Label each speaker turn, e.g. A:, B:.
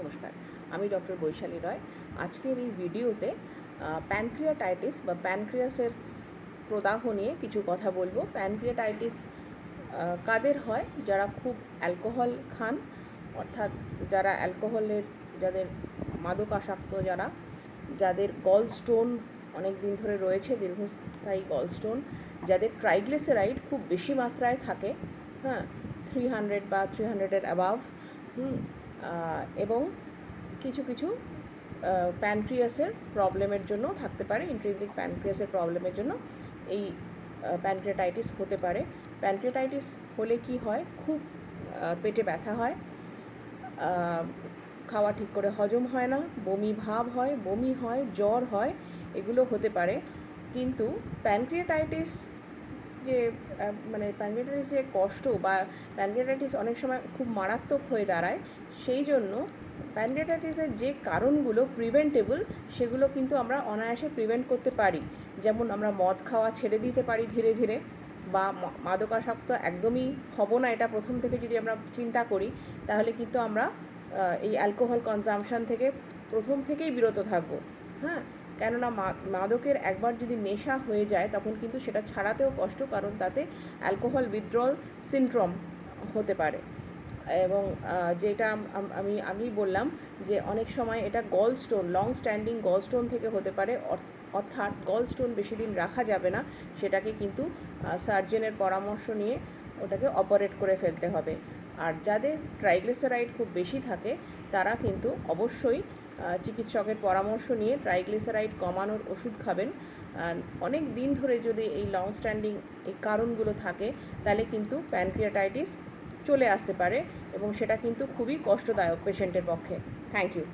A: নমস্কার, আমি ডক্টর বৈশালী রয়। আজকের এই ভিডিওতে প্যানক্রিয়াটাইটিস বা প্যানক্রিয়াসের প্রদাহ নিয়ে কিছু কথা বলবো। প্যানক্রিয়াটাইটিস কাদের হয়? যারা খুব অ্যালকোহল খান, অর্থাৎ যারা যাদের মাদকাসক্ত, যাদের গল স্টোন অনেক দিন ধরে রয়েছে, দীর্ঘস্থায়ী গল স্টোন, যাদের ট্রাইগ্লিসারাইড খুব বেশি মাত্রায় থাকে, হ্যাঁ, 300 বা 300-এর অ্যাবাভ, এবং কিছু কিছু প্যানক্রিয়াসের প্রবলেমের জন্য থাকতে পারে। ইন্ট্রিনসিক প্যানক্রিয়াসের প্রবলেমের জন্য এই প্যানক্রিয়াটাইটিস হতে পারে। প্যানক্রিয়াটাইটিস হলে কি হয়? খুব পেটে ব্যথা হয়, খাওয়া ঠিক করে হজম হয় না, বমি ভাব হয়, বমি হয়, জ্বর হয়, এগুলো হতে পারে। কিন্তু প্যানক্রিয়াটাইটিস প্যানক্রিয়াটাইটিস যে কষ্ট বা প্যানক্রিয়াটাইটিস অনেক সময় খুব মারাত্মক হয়ে দাঁড়ায়, সেই জন্য প্যানক্রিয়াটাইটিসের যে কারণগুলো প্রিভেন্টেবল, সেগুলো কিন্তু আমরা অনায়াসে প্রিভেন্ট করতে পারি। যেমন আমরা মদ খাওয়া ছেড়ে দিতে পারি ধীরে ধীরে, বা মাদকাসক্ত একদমই হব না, এটা প্রথম থেকে যদি আমরা চিন্তা করি, তাহলে কিন্তু আমরা এই অ্যালকোহল কনজামশান থেকে প্রথম থেকেই বিরত থাকবো। হ্যাঁ, কেননা মাদকের একবার যদি নেশা হয়ে যায় তখন কিন্তু সেটা ছাড়াতেও কষ্ট, কারণ তাতে অ্যালকোহল উইথড্রল সিনড্রোম হতে পারে। এবং যেটা আমি আগেই বললাম যে অনেক সময় এটা গল স্টোন, লং স্ট্যান্ডিং গল স্টোন থেকে হতে পারে, অর্থাৎ গল স্টোন বেশি দিন রাখা যাবে না, সেটাকে কিন্তু সার্জনের পরামর্শ নিয়ে ওটাকে অপারেট করে ফেলতে হবে। আর যাদের ট্রাইগ্লিসারাইড খুব বেশি থাকে তারা কিন্তু অবশ্যই চিকিৎসকের পরামর্শ নিয়ে ট্রাইগ্লিসারাইড কমানোর ওষুধ খাবেন। অনেক দিন ধরে যদি এই লং স্ট্যান্ডিং এই কারণগুলো থাকে, তাহলে কিন্তু প্যানক্রিয়াটাইটিস চলে আসতে পারে, এবং সেটা কিন্তু খুবই কষ্টদায়ক পেশেন্টের পক্ষে। Thank you.